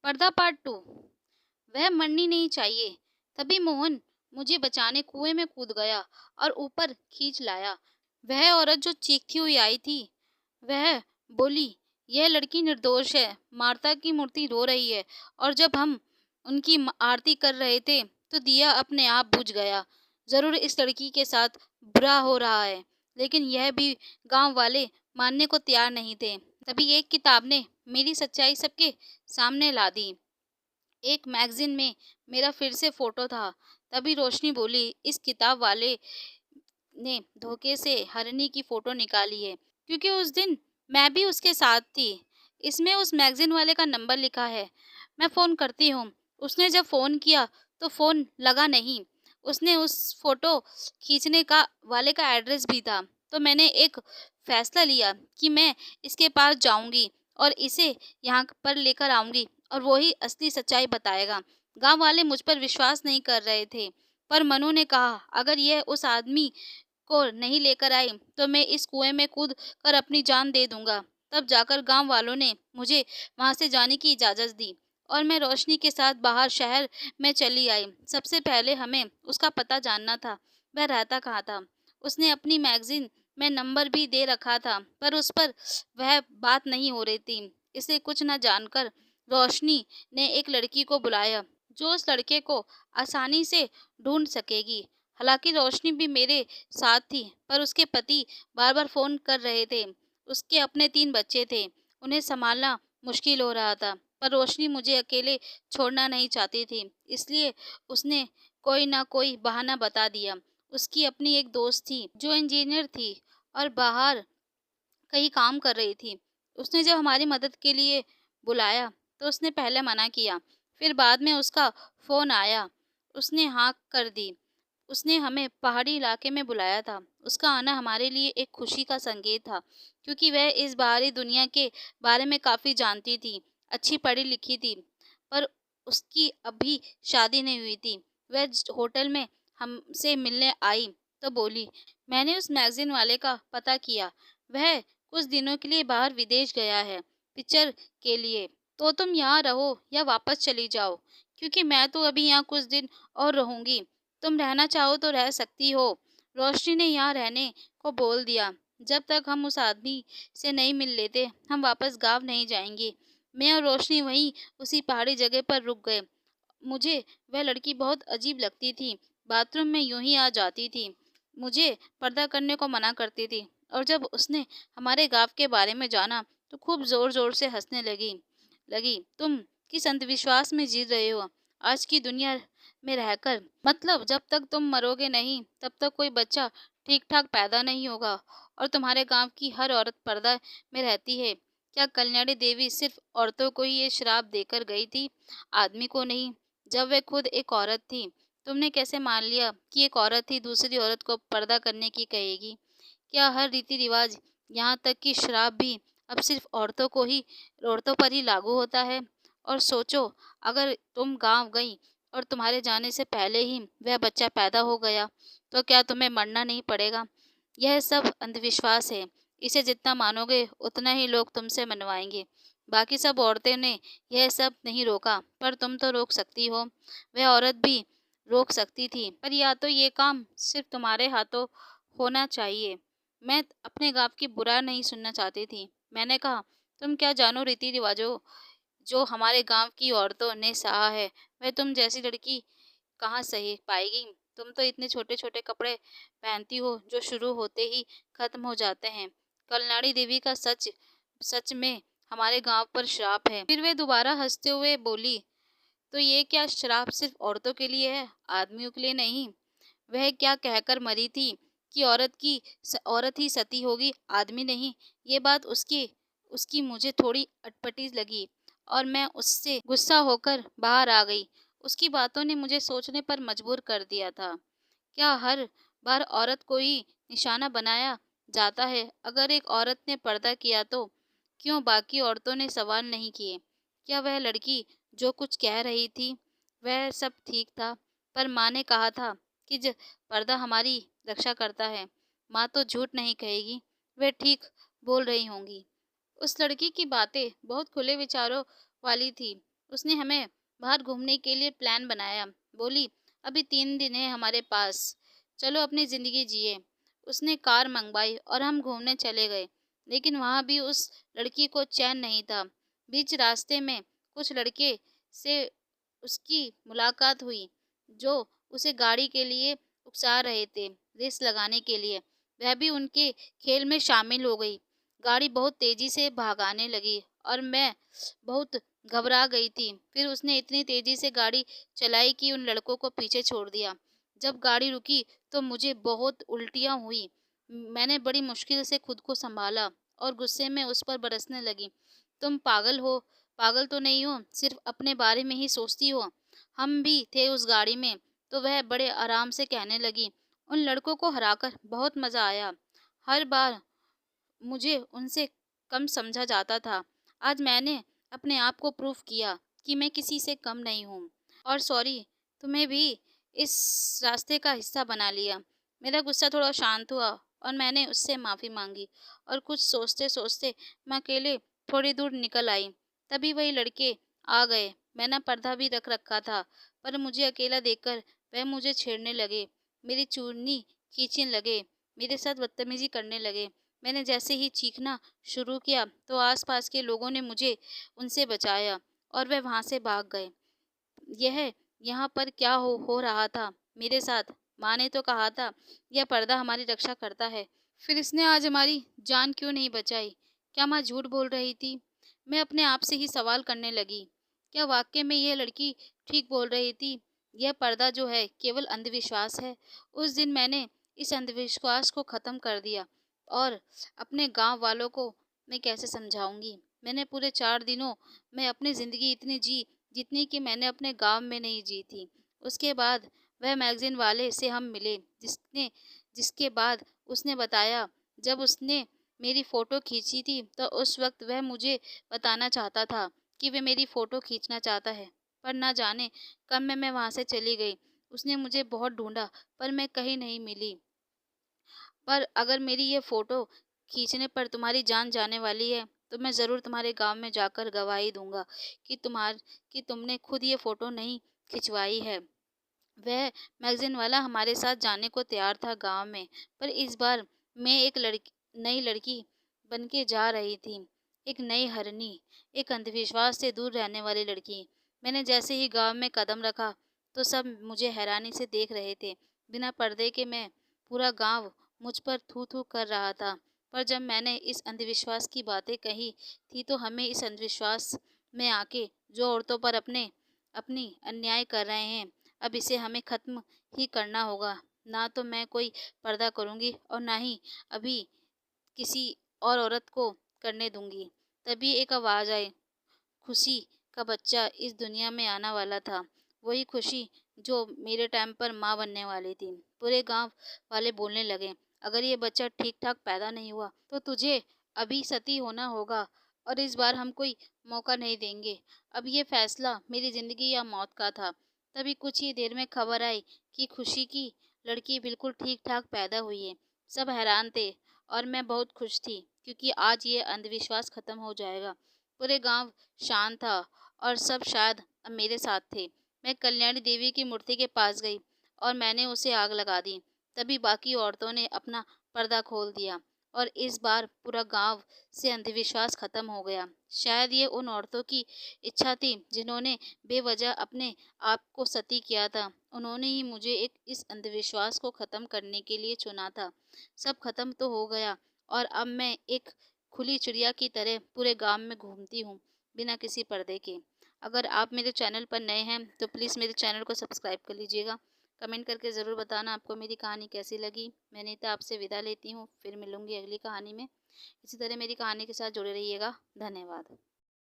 पर्दा पार्ट 2। वह मरनी नहीं चाहिए। तभी मोहन मुझे बचाने कुएं में कूद गया और ऊपर खींच लाया। वह औरत जो चीखती हुई आई थी, वह बोली, यह लड़की निर्दोष है। मार्ता की मूर्ति रो रही है और जब हम उनकी आरती कर रहे थे तो दिया अपने आप बुझ गया। जरूर इस लड़की के साथ बुरा हो रहा है, लेकिन यह भी गांव वाले मानने को तैयार नहीं थे। तभी एक किताब ने मेरी सच्चाई सबके सामने ला दी। एक मैगजीन में मेरा फिर से फोटो था। तभी रोशनी बोली, इस किताब वाले ने धोखे से हरनी की फोटो निकाली है, क्योंकि उस दिन मैं भी उसके साथ थी। इसमें उस मैगजीन वाले का नंबर लिखा है। मैं फोन करती हूँ। उसने जब फोन किया तो फोन लगा नहीं। उसने उस फोटो खींचने का वाले का एड्रेस भी था। तो मैंने एक फैसला लिया कि मैं इसके पास जाऊंगी और इसे यहाँ पर लेकर आऊंगी और वो ही असली सच्चाई बताएगा। गांव वाले मुझ पर विश्वास नहीं कर रहे थे, पर मनु ने कहा, अगर यह उस आदमी को नहीं लेकर आई तो मैं इस कुएं में कूद कर अपनी जान दे दूंगा। तब जाकर गांव वालों ने मुझे वहां से जाने की इजाजत दी और मैं रोशनी के साथ बाहर शहर में चली आई। सबसे पहले हमें उसका पता जानना था, वह रहता कहाँ था। उसने अपनी मैगजीन में नंबर भी दे रखा था, पर उस पर वह बात नहीं हो रही थी। इसे कुछ न जानकर रोशनी ने एक लड़की को बुलाया जो उस लड़के को आसानी से ढूंढ सकेगी। हालांकि रोशनी भी मेरे साथ थी, पर उसके पति बार बार फोन कर रहे थे। उसके अपने 3 बच्चे थे, उन्हें संभालना मुश्किल हो रहा था। पर रोशनी मुझे अकेले छोड़ना नहीं चाहती थी, इसलिए उसने कोई ना कोई बहाना बता दिया। उसकी अपनी एक दोस्त थी जो इंजीनियर थी और बाहर कहीं काम कर रही थी। उसने जब हमारी मदद के लिए बुलाया तो उसने पहले मना किया, फिर बाद में उसका फोन आया, उसने हाँ कर दी। उसने हमें पहाड़ी इलाके में बुलाया था। उसका आना हमारे लिए एक खुशी का संकेत था, क्योंकि वह इस बाहरी दुनिया के बारे में काफ़ी जानती थी, अच्छी पढ़ी लिखी थी। पर उसकी अभी शादी नहीं हुई थी। वह होटल में हमसे मिलने आई तो बोली, मैंने उस मैगजीन वाले का पता किया, वह कुछ दिनों के लिए बाहर विदेश गया है, पिक्चर के लिए। तो तुम यहाँ रहो या वापस चली जाओ, क्योंकि मैं तो अभी यहाँ कुछ दिन और रहूंगी। तुम रहना चाहो तो रह सकती हो। रोशनी ने यहाँ रहने को बोल दिया। जब तक हम उस आदमी से नहीं मिल लेते, हम वापस गांव नहीं जाएंगे। मैं और रोशनी वहीं उसी पहाड़ी जगह पर रुक गए। मुझे वह लड़की बहुत अजीब लगती थी। बाथरूम में यूं ही आ जाती थी, मुझे पर्दा करने को मना करती थी, और जब उसने हमारे गांव के बारे में जाना तो खूब जोर जोर से हंसने लगी लगी तुम किस अंधविश्वास में जी रहे हो आज की दुनिया में रहकर? मतलब जब तक तुम मरोगे नहीं तब तक कोई बच्चा ठीक ठाक पैदा नहीं होगा, और तुम्हारे गांव की हर औरत पर्दा में रहती है। क्या कल्याणी देवी सिर्फ औरतों को ही ये श्राप देकर गई थी, आदमी को नहीं? जब वह खुद एक औरत थी, तुमने कैसे मान लिया कि एक औरत ही दूसरी औरत को पर्दा करने की कहेगी? क्या हर रीति रिवाज, यहाँ तक कि श्राप भी अब सिर्फ औरतों पर ही लागू होता है? और सोचो, अगर तुम गांव गई और तुम्हारे जाने से पहले ही वह बच्चा पैदा हो गया, तो क्या तुम्हें मरना नहीं पड़ेगा? यह सब अंधविश्वास है। इसे जितना मानोगे उतना ही लोग तुमसे मनवाएंगे। बाकी सब औरतें ने यह सब नहीं रोका, पर तुम तो रोक सकती हो। वह औरत भी रोक सकती थी, पर या तो ये काम सिर्फ तुम्हारे हाथों होना चाहिए। मैं अपने गांव की बुरा नहीं सुनना चाहती थी। मैंने कहा, तुम क्या जानो रीति रिवाजों जो हमारे गांव की औरतों ने सहा है, वह तुम जैसी लड़की कहाँ सही पाएगी? तुम तो इतने छोटे छोटे कपड़े पहनती हो जो शुरू होते ही खत्म हो जाते हैं। कल्याणी देवी का सच सच में हमारे गांव पर श्राप है। फिर वे दोबारा हंसते हुए बोली, तो ये क्या श्राप सिर्फ औरतों के लिए है, आदमियों के लिए नहीं? वह क्या कहकर मरी थी कि औरत ही सती होगी, आदमी नहीं? ये बात उसकी उसकी मुझे थोड़ी अटपटी लगी और मैं उससे गुस्सा होकर बाहर आ गई। उसकी बातों ने मुझे सोचने पर मजबूर कर दिया था। क्या हर बार औरत को ही निशाना बनाया जाता है? अगर एक औरत ने पर्दा किया तो क्यों बाकी औरतों ने सवाल नहीं किए? क्या वह लड़की जो कुछ कह रही थी वह सब ठीक था? पर माँ ने कहा था कि पर्दा हमारी रक्षा करता है। माँ तो झूठ नहीं कहेगी, वह ठीक बोल रही होंगी। उस लड़की की बातें बहुत खुले विचारों वाली थी। उसने हमें बाहर घूमने के लिए प्लान बनाया। बोली, अभी 3 दिन है हमारे पास, चलो अपनी ज़िंदगी जिए। उसने कार मंगवाई और हम घूमने चले गए। लेकिन वहाँ भी उस लड़की को चैन नहीं था। बीच रास्ते में कुछ लड़के से उसकी मुलाकात हुई जो उसे गाड़ी के लिए उकसा रहे थे, रेस लगाने के लिए। वह भी उनके खेल में शामिल हो गई। गाड़ी बहुत तेजी से भागाने लगी और मैं बहुत घबरा गई थी। फिर उसने इतनी तेजी से गाड़ी चलाई कि उन लड़कों को पीछे छोड़ दिया। जब गाड़ी रुकी तो मुझे बहुत उल्टियाँ हुई। मैंने बड़ी मुश्किल से खुद को संभाला और गुस्से में उस पर बरसने लगी। तुम पागल हो, पागल तो नहीं हो, सिर्फ अपने बारे में ही सोचती हो। हम भी थे उस गाड़ी में। तो वह बड़े आराम से कहने लगी, उन लड़कों को हराकर बहुत मजा आया। हर बार मुझे उनसे कम समझा जाता था। आज मैंने अपने आप को प्रूव किया कि मैं किसी से कम नहीं हूँ। और सॉरी, तुम्हें भी इस रास्ते का हिस्सा बना लिया। मेरा गुस्सा थोड़ा शांत हुआ और मैंने उससे माफ़ी मांगी और कुछ सोचते सोचते मैं अकेले थोड़ी दूर निकल आई। तभी वही लड़के आ गए। मैंने पर्दा भी रख रखा था, पर मुझे अकेला देखकर वह मुझे छेड़ने लगे, मेरी चुन्नी खींचने लगे, मेरे साथ बदतमीजी करने लगे। मैंने जैसे ही चीखना शुरू किया तो आसपास के लोगों ने मुझे उनसे बचाया और वे वहां से भाग गए। यह यहाँ पर क्या हो रहा था मेरे साथ? माँ ने तो कहा था यह पर्दा हमारी रक्षा करता है, फिर इसने आज हमारी जान क्यों नहीं बचाई? क्या माँ झूठ बोल रही थी? मैं अपने आप से ही सवाल करने लगी। क्या वाकई में यह लड़की ठीक बोल रही थी? यह पर्दा जो है केवल अंधविश्वास है। उस दिन मैंने इस अंधविश्वास को खत्म कर दिया और अपने गांव वालों को मैं कैसे समझाऊंगी? मैंने पूरे 4 दिनों में अपनी ज़िंदगी इतनी जी जितनी कि मैंने अपने गांव में नहीं जी थी। उसके बाद वह मैगज़ीन वाले से हम मिले, जिसके बाद उसने बताया जब उसने मेरी फ़ोटो खींची थी तो उस वक्त वह मुझे बताना चाहता था कि वह मेरी फ़ोटो खींचना चाहता है। पर ना जाने कब मैं वहाँ से चली गई। उसने मुझे बहुत ढूंढा पर मैं कहीं नहीं मिली। पर अगर मेरी ये फ़ोटो खींचने पर तुम्हारी जान जाने वाली है तो मैं ज़रूर तुम्हारे गांव में जाकर गवाही दूंगा कि तुमने खुद ये फ़ोटो नहीं खिंचवाई है। वह मैगज़ीन वाला हमारे साथ जाने को तैयार था गांव में, पर इस बार मैं एक नई लड़की बन के जा रही थी। एक नई हरनी, एक अंधविश्वास से दूर रहने वाली लड़की। मैंने जैसे ही गांव में कदम रखा तो सब मुझे हैरानी से देख रहे थे। बिना पर्दे के मैं पूरा गांव मुझ पर थू थू कर रहा था। पर जब मैंने इस अंधविश्वास की बातें कही थी तो हमें इस अंधविश्वास में आके जो औरतों पर अपनी अन्याय कर रहे हैं, अब इसे हमें ख़त्म ही करना होगा। ना तो मैं कोई पर्दा करूँगी और ना ही अभी किसी और औरत को करने दूँगी। तभी एक आवाज़ आई, खुशी का बच्चा इस दुनिया में आने वाला था। वही खुशी जो मेरे टाइम पर माँ बनने वाली थी। पूरे गांव वाले बोलने लगे, अगर ये बच्चा ठीक ठाक पैदा नहीं हुआ तो तुझे अभी सती होना होगा और इस बार हम कोई मौका नहीं देंगे। अब ये फैसला मेरी ज़िंदगी या मौत का था। तभी कुछ ही देर में खबर आई कि खुशी की लड़की बिल्कुल ठीक ठाक पैदा हुई है। सब हैरान थे और मैं बहुत खुश थी क्योंकि आज ये अंधविश्वास खत्म हो जाएगा। पूरे गांव शांत था और सब शायद अब मेरे साथ थे। मैं कल्याणी देवी की मूर्ति के पास गई और मैंने उसे आग लगा दी। तभी बाकी औरतों ने अपना पर्दा खोल दिया और इस बार पूरा गांव से अंधविश्वास खत्म हो गया। शायद ये उन औरतों की इच्छा थी जिन्होंने बेवजह अपने आप को सती किया था। उन्होंने ही मुझे इस अंधविश्वास को खत्म करने के लिए चुना था। सब खत्म तो हो गया और अब मैं एक खुली चिड़िया की तरह पूरे गांव में घूमती हूँ बिना किसी पर्दे के। अगर आप मेरे चैनल पर नए हैं तो प्लीज़ मेरे चैनल को सब्सक्राइब कर लीजिएगा। कमेंट करके ज़रूर बताना आपको मेरी कहानी कैसी लगी। मैं नीता आपसे विदा लेती हूँ, फिर मिलूँगी अगली कहानी में। इसी तरह मेरी कहानी के साथ जुड़े रहिएगा। धन्यवाद।